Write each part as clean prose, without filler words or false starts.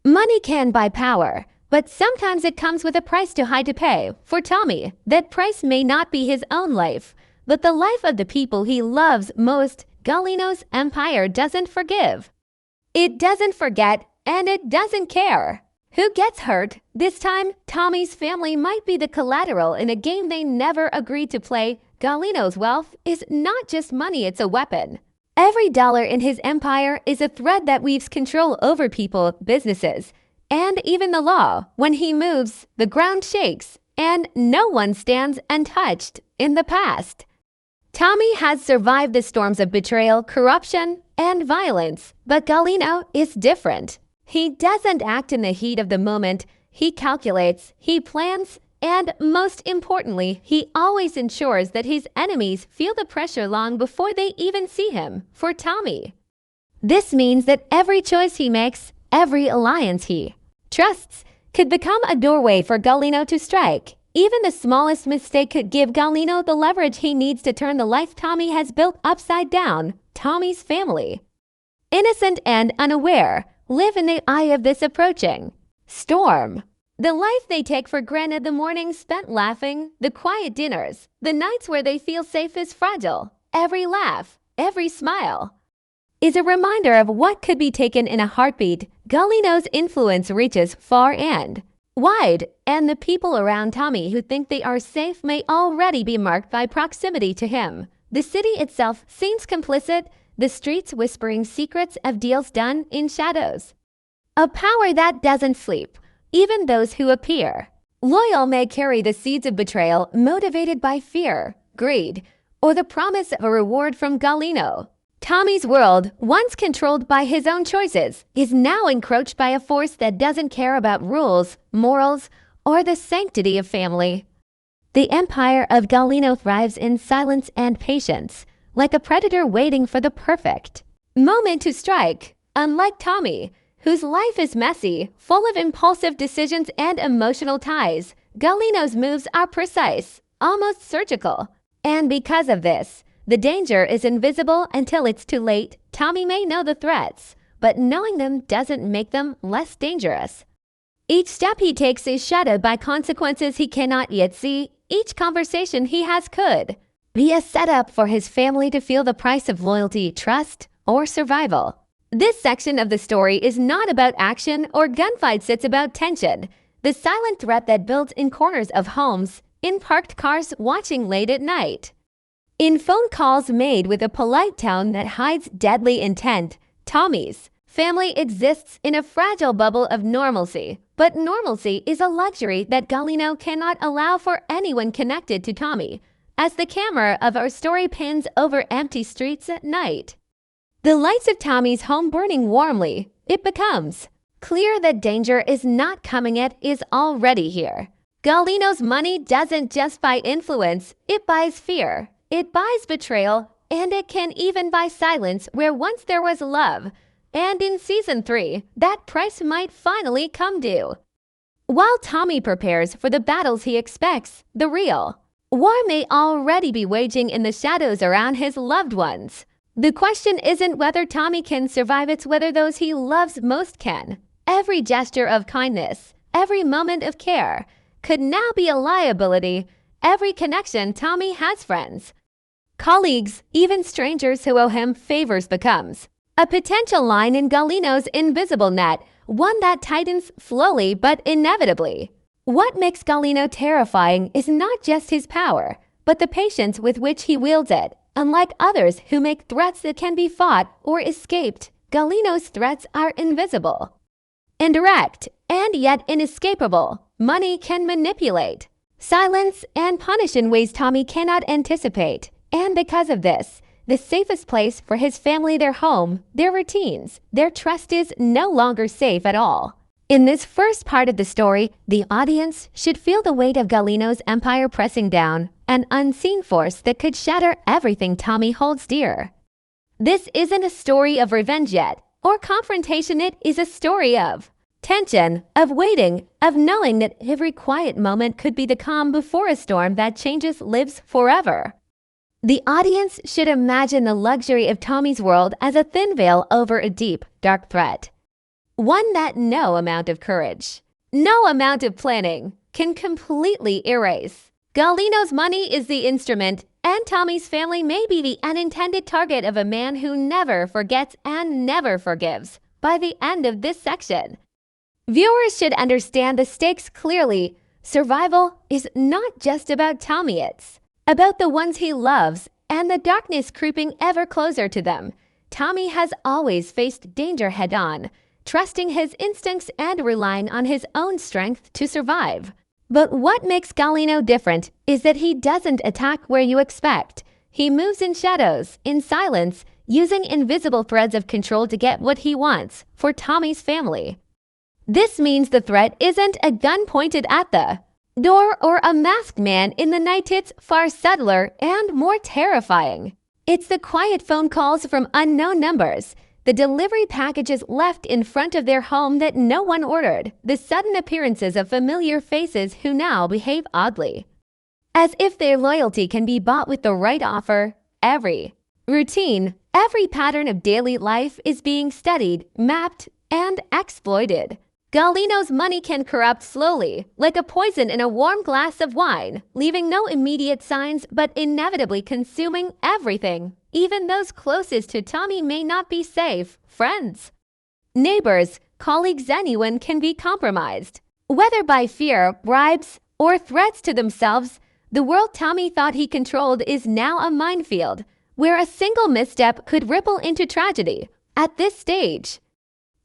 Money can buy power, but sometimes it comes with a price too high to pay. For Tommy, that price may not be his own life, but the life of the people he loves most. Gallino's empire doesn't forgive. It doesn't forget, and it doesn't care who gets hurt. This time, Tommy's family might be the collateral in a game they never agreed to play. Gallino's wealth is not just money, it's a weapon. Every dollar in his empire is a thread that weaves control over people, businesses, and even the law. When he moves, the ground shakes, and no one stands untouched. In the past, Tommy has survived the storms of betrayal, corruption, and violence, but Gallino is different. He doesn't act in the heat of the moment. He calculates, he plans, and most importantly, he always ensures that his enemies feel the pressure long before they even see him. For Tommy, this means that every choice he makes, every alliance he trusts, could become a doorway for Gallino to strike. Even the smallest mistake could give Gallino the leverage he needs to turn the life Tommy has built upside down. Tommy's family, innocent and unaware, live in the eye of this approaching storm. The life they take for granted, the mornings spent laughing, the quiet dinners, the nights where they feel safe, is fragile. Every laugh, every smile is a reminder of what could be taken in a heartbeat. Gallino's influence reaches far and wide, and the people around Tommy who think they are safe may already be marked by proximity to him. The city itself seems complicit, the streets whispering secrets of deals done in shadows. A power that doesn't sleep. Even those who appear loyal may carry the seeds of betrayal, motivated by fear, greed, or the promise of a reward from Gallino. Tommy's world, once controlled by his own choices, is now encroached by a force that doesn't care about rules, morals, or the sanctity of family. The empire of Gallino thrives in silence and patience, like a predator waiting for the perfect moment to strike. Unlike Tommy, whose life is messy, full of impulsive decisions and emotional ties, Gallino's moves are precise, almost surgical. And because of this, the danger is invisible until it's too late. Tommy may know the threats, but knowing them doesn't make them less dangerous. Each step he takes is shadowed by consequences he cannot yet see. Each conversation he has could be a setup for his family to feel the price of loyalty, trust, or survival. This section of the story is not about action or gunfights, it's about tension. The silent threat that builds in corners of homes, in parked cars watching late at night, in phone calls made with a polite tone that hides deadly intent. Tommy's family exists in a fragile bubble of normalcy, but normalcy is a luxury that Gallino cannot allow for anyone connected to Tommy. As the camera of our story pans over empty streets at night, the lights of Tommy's home burning warmly, it becomes clear that danger is not coming, it is already here. Gallino's money doesn't just buy influence, it buys fear, it buys betrayal, and it can even buy silence where once there was love. And in Season 3, that price might finally come due. While Tommy prepares for the battles he expects, the real war may already be waging in the shadows around his loved ones. The question isn't whether Tommy can survive, it's whether those he loves most can. Every gesture of kindness, every moment of care, could now be a liability. Every connection Tommy has, friends, colleagues, even strangers who owe him favors, becomes a potential line in Gallino's invisible net, one that tightens slowly but inevitably. What makes Gallino terrifying is not just his power, but the patience with which he wields it. Unlike others who make threats that can be fought or escaped, Gallino's threats are invisible, indirect, and yet inescapable. Money can manipulate, silence, and punish in ways Tommy cannot anticipate. And because of this, the safest place for his family, their home, their routines, their trust, is no longer safe at all. In this first part of the story, the audience should feel the weight of Gallino's empire pressing down, an unseen force that could shatter everything Tommy holds dear. This isn't a story of revenge yet, or confrontation, it is a story of tension, of waiting, of knowing that every quiet moment could be the calm before a storm that changes lives forever. The audience should imagine the luxury of Tommy's world as a thin veil over a deep, dark threat. One that no amount of courage, no amount of planning can completely erase. Gallino's money is the instrument, and Tommy's family may be the unintended target of a man who never forgets and never forgives. By the end of this section, viewers should understand the stakes clearly. Survival is not just about Tommy, it's about the ones he loves and the darkness creeping ever closer to them. Tommy has always faced danger head-on, trusting his instincts and relying on his own strength to survive. But what makes Gallino different is that he doesn't attack where you expect. He moves in shadows, in silence, using invisible threads of control to get what he wants for Tommy's family. This means the threat isn't a gun pointed at the door or a masked man in the night. It's far subtler and more terrifying. It's the quiet phone calls from unknown numbers, the delivery packages left in front of their home that no one ordered, the sudden appearances of familiar faces who now behave oddly, as if their loyalty can be bought with the right offer. Every routine, every pattern of daily life is being studied, mapped, and exploited. Gallino's money can corrupt slowly, like a poison in a warm glass of wine, leaving no immediate signs but inevitably consuming everything. Even those closest to Tommy may not be safe. Friends, neighbors, colleagues, anyone can be compromised. Whether by fear, bribes, or threats to themselves, the world Tommy thought he controlled is now a minefield, where a single misstep could ripple into tragedy. At this stage,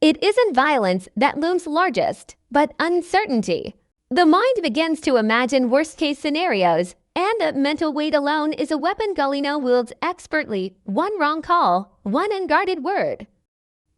it isn't violence that looms largest, but uncertainty. The mind begins to imagine worst-case scenarios, and a mental weight alone is a weapon Gallino wields expertly. One wrong call, one unguarded word,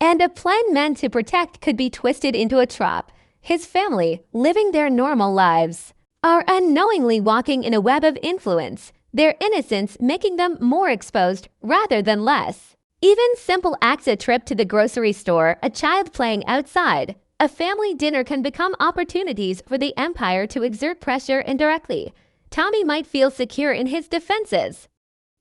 and a plan meant to protect could be twisted into a trap. His family, living their normal lives, are unknowingly walking in a web of influence, their innocence making them more exposed rather than less. Even simple acts, a trip to the grocery store, a child playing outside, a family dinner can become opportunities for the Empire to exert pressure indirectly. Tommy might feel secure in his defenses,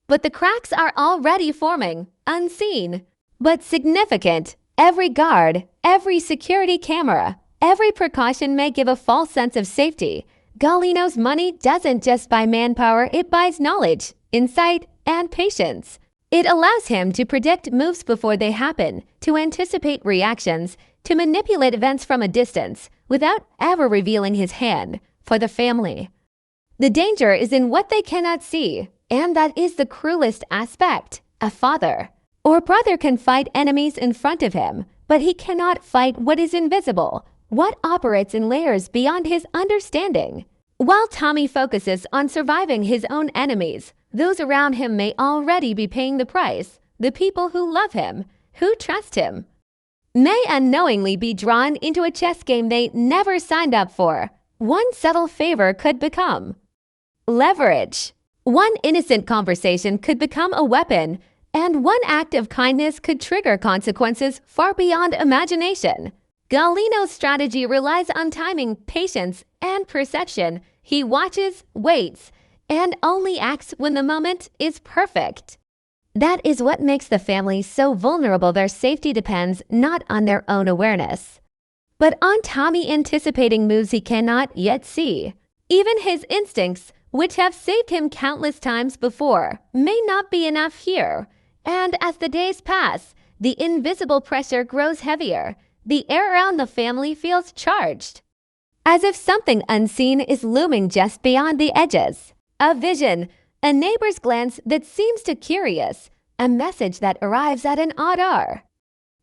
but the cracks are already forming, unseen, but significant. Every guard, every security camera, every precaution may give a false sense of safety. Gallino's money doesn't just buy manpower, it buys knowledge, insight, and patience. It allows him to predict moves before they happen, to anticipate reactions, to manipulate events from a distance without ever revealing his hand. For the family, the danger is in what they cannot see, and that is the cruelest aspect. A father or brother can fight enemies in front of him, but he cannot fight what is invisible, what operates in layers beyond his understanding. While Tommy focuses on surviving his own enemies, those around him may already be paying the price. The people who love him, who trust him, may unknowingly be drawn into a chess game they never signed up for. One subtle favor could become leverage. One innocent conversation could become a weapon, and one act of kindness could trigger consequences far beyond imagination. Gallino's strategy relies on timing, patience, and perception. He watches, waits, and only acts when the moment is perfect. That is what makes the family so vulnerable. Their safety depends not on their own awareness, but on Tommy anticipating moves he cannot yet see. Even his instincts, which have saved him countless times before, may not be enough here. And as the days pass, the invisible pressure grows heavier. The air around the family feels charged, as if something unseen is looming just beyond the edges. A vision, a neighbor's glance that seems too curious, a message that arrives at an odd hour.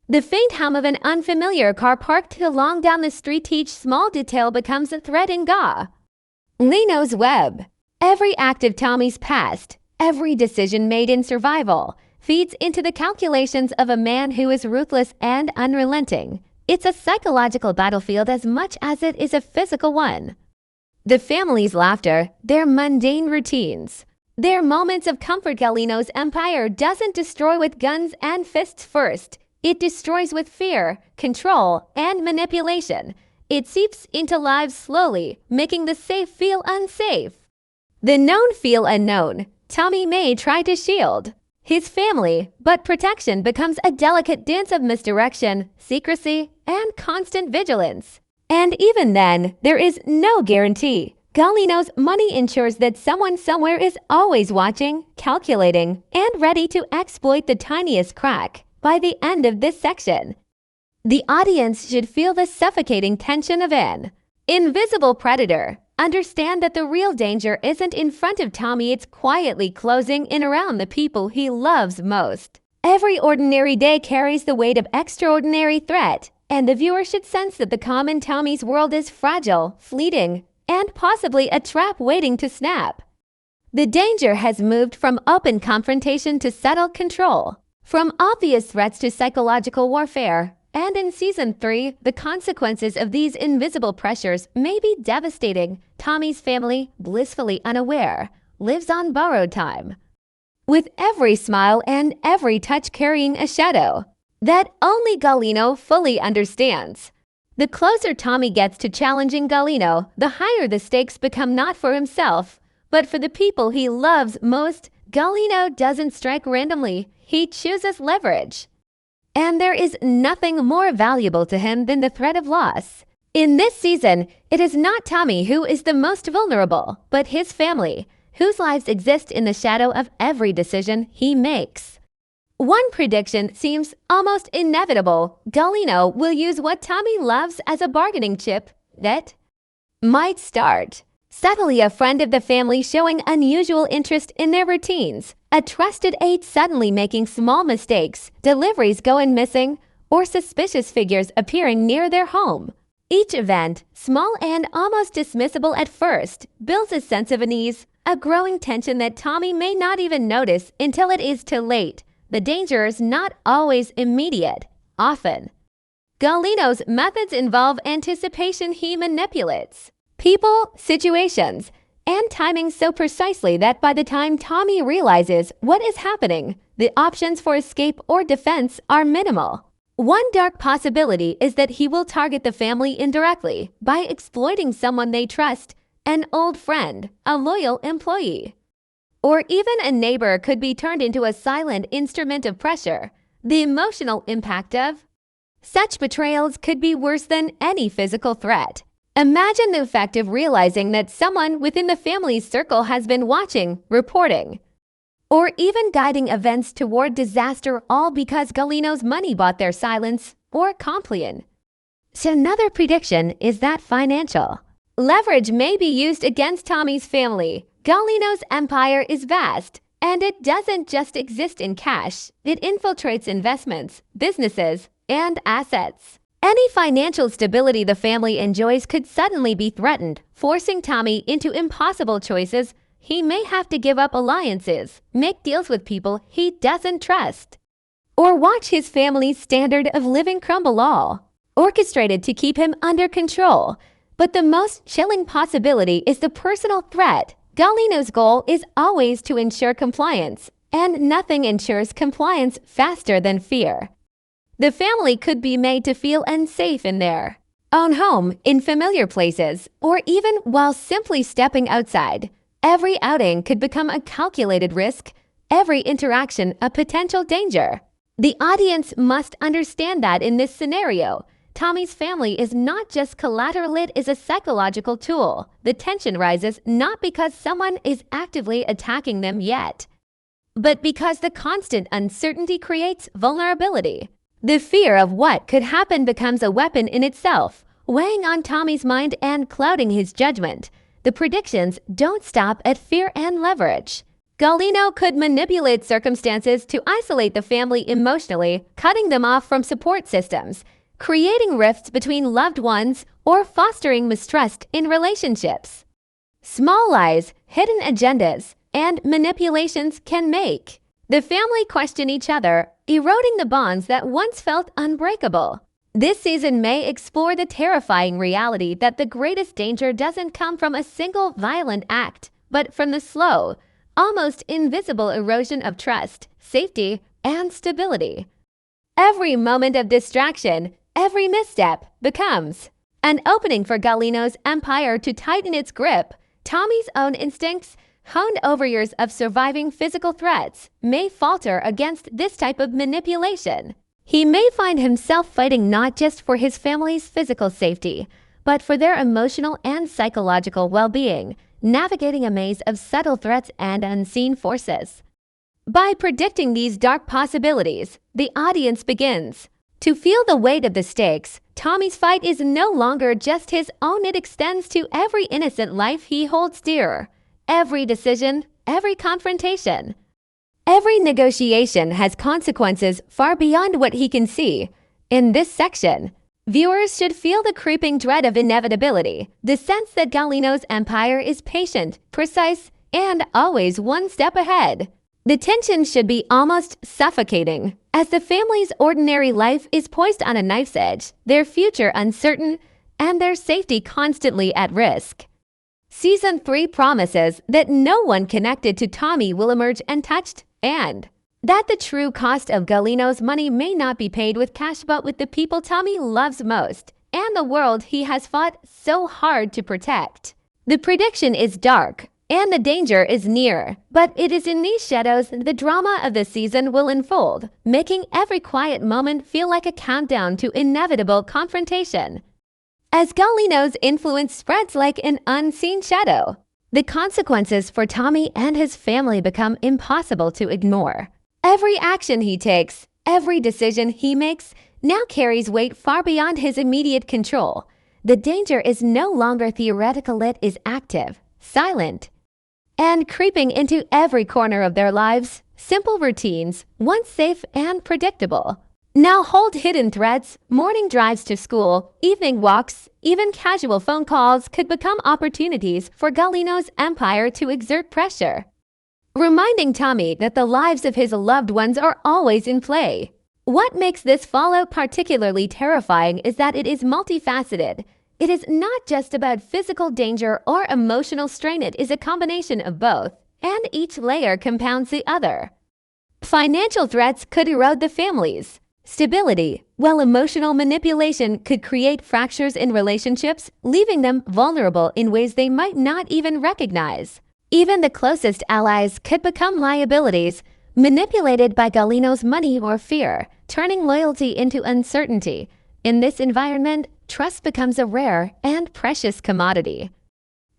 The faint hum of an unfamiliar car parked along down the street. Each small detail becomes a thread in Gallino's web. Every act of Tommy's past, every decision made in survival, feeds into the calculations of a man who is ruthless and unrelenting. It's a psychological battlefield as much as it is a physical one. The family's laughter, their mundane routines, their moments of comfort. Gallino's empire doesn't destroy with guns and fists first. It destroys with fear, control, and manipulation. It seeps into lives slowly, making the safe feel unsafe, the known feel unknown. Tommy may try to shield his family, but protection becomes a delicate dance of misdirection, secrecy, and constant vigilance. And even then, there is no guarantee. Gallino's money ensures that someone somewhere is always watching, calculating, and ready to exploit the tiniest crack. By the end of this section, the audience should feel the suffocating tension of an invisible predator. Understand that the real danger isn't in front of Tommy, it's quietly closing in around the people he loves most. Every ordinary day carries the weight of extraordinary threat, and the viewer should sense that the calm in Tommy's world is fragile, fleeting, and possibly a trap waiting to snap. The danger has moved from open confrontation to subtle control, from obvious threats to psychological warfare. And in Season 3, the consequences of these invisible pressures may be devastating. Tommy's family, blissfully unaware, lives on borrowed time, with every smile and every touch carrying a shadow that only Gallino fully understands. The closer Tommy gets to challenging Gallino, the higher the stakes become, not for himself, but for the people he loves most. Gallino doesn't strike randomly, he chooses leverage. And there is nothing more valuable to him than the threat of loss. In this season, it is not Tommy who is the most vulnerable, but his family, whose lives exist in the shadow of every decision he makes. One prediction seems almost inevitable. Gallino will use what Tommy loves as a bargaining chip that might start subtly. A friend of the family showing unusual interest in their routines, a trusted aide suddenly making small mistakes, deliveries going missing, or suspicious figures appearing near their home. Each event, small and almost dismissible at first, builds a sense of unease, a growing tension that Tommy may not even notice until it is too late. The danger is not always immediate. Often, Gallino's methods involve anticipation. He manipulates people, situations, and timing so precisely that by the time Tommy realizes what is happening, the options for escape or defense are minimal. One dark possibility is that he will target the family indirectly by exploiting someone they trust, an old friend, a loyal employee, or even a neighbor could be turned into a silent instrument of pressure. The emotional impact of such betrayals could be worse than any physical threat. Imagine the effect of realizing that someone within the family's circle has been watching, reporting, or even guiding events toward disaster, all because Gallino's money bought their silence or compliance. So another prediction is that financial leverage may be used against Tommy's family. Gallino's empire is vast, and it doesn't just exist in cash. It infiltrates investments, businesses, and assets. Any financial stability the family enjoys could suddenly be threatened, forcing Tommy into impossible choices. He may have to give up alliances, make deals with people he doesn't trust, or watch his family's standard of living crumble, all orchestrated to keep him under control. But the most chilling possibility is the personal threat. Gallino's goal is always to ensure compliance, and nothing ensures compliance faster than fear. The family could be made to feel unsafe in their own home, in familiar places, or even while simply stepping outside. Every outing could become a calculated risk, every interaction a potential danger. The audience must understand that in this scenario, Tommy's family is not just collateral, it is a psychological tool. The tension rises not because someone is actively attacking them yet, but because the constant uncertainty creates vulnerability. The fear of what could happen becomes a weapon in itself, weighing on Tommy's mind and clouding his judgment. The predictions don't stop at fear and leverage. Gallino could manipulate circumstances to isolate the family emotionally, cutting them off from support systems, creating rifts between loved ones, or fostering mistrust in relationships. Small lies, hidden agendas, and manipulations can make the family question each other, eroding the bonds that once felt unbreakable. This season may explore the terrifying reality that the greatest danger doesn't come from a single violent act, but from the slow, almost invisible erosion of trust, safety, and stability. Every moment of distraction, every misstep, becomes an opening for Gallino's empire to tighten its grip. Tommy's own instincts, honed over years of surviving physical threats, may falter against this type of manipulation. He may find himself fighting not just for his family's physical safety, but for their emotional and psychological well-being, navigating a maze of subtle threats and unseen forces. By predicting these dark possibilities, the audience begins to feel the weight of the stakes. Tommy's fight is no longer just his own, it extends to every innocent life he holds dear. Every decision, every confrontation, every negotiation has consequences far beyond what he can see. In this section, viewers should feel the creeping dread of inevitability, the sense that Gallino's empire is patient, precise, and always one step ahead. The tension should be almost suffocating, as the family's ordinary life is poised on a knife's edge, their future uncertain, and their safety constantly at risk. Season 3 promises that no one connected to Tommy will emerge untouched, and that the true cost of Gallino's money may not be paid with cash but with the people Tommy loves most, and the world he has fought so hard to protect. The prediction is dark, and the danger is near, but it is in these shadows the drama of the season will unfold, making every quiet moment feel like a countdown to inevitable confrontation. As Gallino's influence spreads like an unseen shadow, the consequences for Tommy and his family become impossible to ignore. Every action he takes, every decision he makes, now carries weight far beyond his immediate control. The danger is no longer theoretical, it is active, silent, and creeping into every corner of their lives. Simple routines, once safe and predictable, now hold hidden threats. Morning drives to school, evening walks, even casual phone calls could become opportunities for Gallino's empire to exert pressure, reminding Tommy that the lives of his loved ones are always in play. What makes this fallout particularly terrifying is that it is multifaceted. It is not just about physical danger or emotional strain, it is a combination of both, and each layer compounds the other. Financial threats could erode the family's stability, while emotional manipulation could create fractures in relationships, leaving them vulnerable in ways they might not even recognize. Even the closest allies could become liabilities, manipulated by Gallino's money or fear, turning loyalty into uncertainty. In this environment, trust becomes a rare and precious commodity,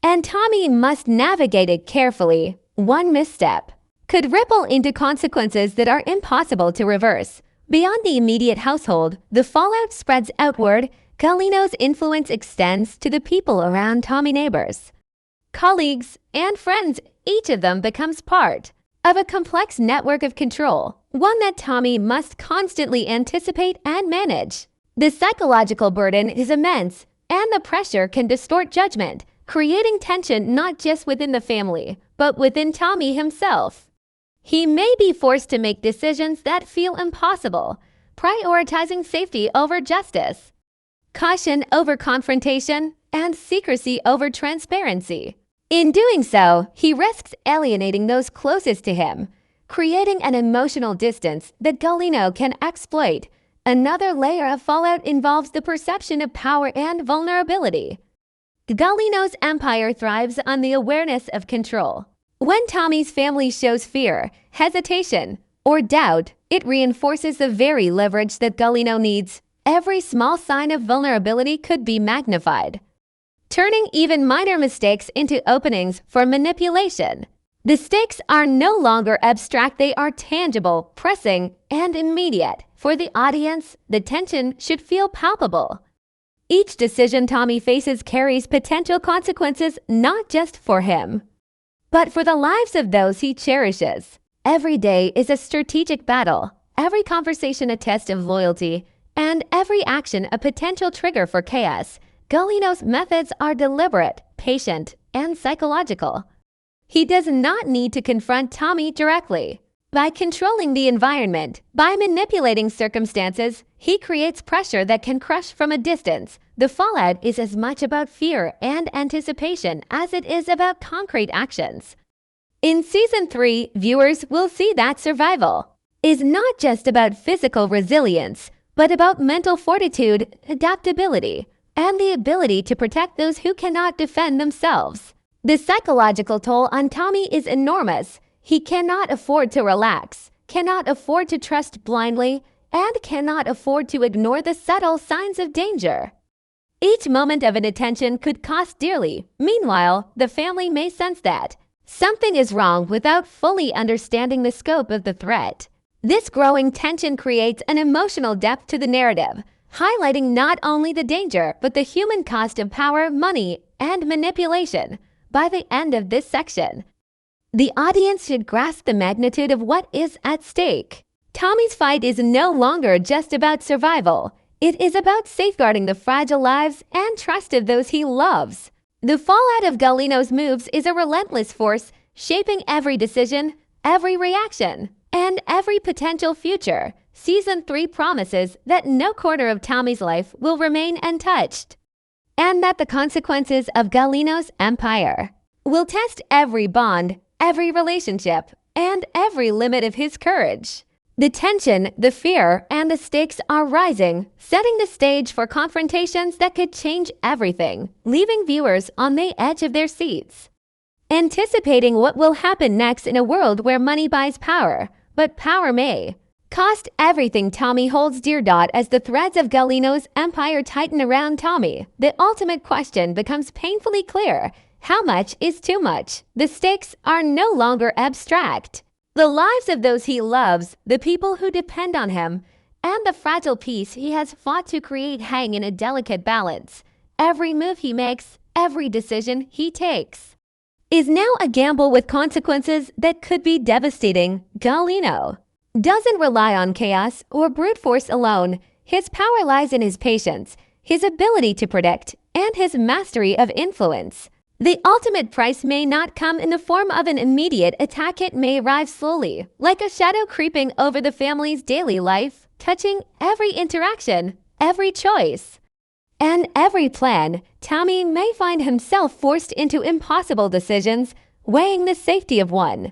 and Tommy must navigate it carefully. One misstep could ripple into consequences that are impossible to reverse. Beyond the immediate household, the fallout spreads outward. Gallino's influence extends to the people around Tommy, neighbors, colleagues, and friends. Each of them becomes part of a complex network of control, one that Tommy must constantly anticipate and manage. The psychological burden is immense, and the pressure can distort judgment, creating tension not just within the family, but within Tommy himself. He may be forced to make decisions that feel impossible, prioritizing safety over justice, caution over confrontation, and secrecy over transparency. In doing so, he risks alienating those closest to him, creating an emotional distance that Gallino can exploit. Another layer of fallout involves the perception of power and vulnerability. Gallino's empire thrives on the awareness of control. When Tommy's family shows fear, hesitation, or doubt, it reinforces the very leverage that Gallino needs. Every small sign of vulnerability could be magnified, turning even minor mistakes into openings for manipulation. The stakes are no longer abstract, they are tangible, pressing, and immediate. For the audience, the tension should feel palpable. Each decision Tommy faces carries potential consequences not just for him, but for the lives of those he cherishes. Every day is a strategic battle, every conversation a test of loyalty, and every action a potential trigger for chaos. Gallino's methods are deliberate, patient, and psychological. He does not need to confront Tommy directly. By controlling the environment, by manipulating circumstances, he creates pressure that can crush from a distance. The fallout is as much about fear and anticipation as it is about concrete actions. In Season 3, viewers will see that survival is not just about physical resilience, but about mental fortitude, adaptability, and the ability to protect those who cannot defend themselves. The psychological toll on Tommy is enormous. He cannot afford to relax, cannot afford to trust blindly, and cannot afford to ignore the subtle signs of danger. Each moment of inattention could cost dearly. Meanwhile, the family may sense that something is wrong without fully understanding the scope of the threat. This growing tension creates an emotional depth to the narrative, highlighting not only the danger but the human cost of power, money, and manipulation. By the end of this section, the audience should grasp the magnitude of what is at stake. Tommy's fight is no longer just about survival. It is about safeguarding the fragile lives and trust of those he loves. The fallout of Gallino's moves is a relentless force, shaping every decision, every reaction, and every potential future. Season 3 promises that no corner of Tommy's life will remain untouched, and that the consequences of Gallino's empire will test every bond, every relationship, and every limit of his courage. The tension, the fear, and the stakes are rising, setting the stage for confrontations that could change everything, leaving viewers on the edge of their seats, anticipating what will happen next in a world where money buys power, but power may cost everything Tommy holds dear. As the threads of Gallino's empire tighten around Tommy, the ultimate question becomes painfully clear. How much is too much? The stakes are no longer abstract. The lives of those he loves, the people who depend on him, and the fragile peace he has fought to create hang in a delicate balance. Every move he makes, every decision he takes, is now a gamble with consequences that could be devastating. Gallino doesn't rely on chaos or brute force alone. His power lies in his patience, his ability to predict, and his mastery of influence. The ultimate price may not come in the form of an immediate attack. It may arrive slowly, like a shadow creeping over the family's daily life, touching every interaction, every choice, and every plan. Tommy may find himself forced into impossible decisions, weighing the safety of one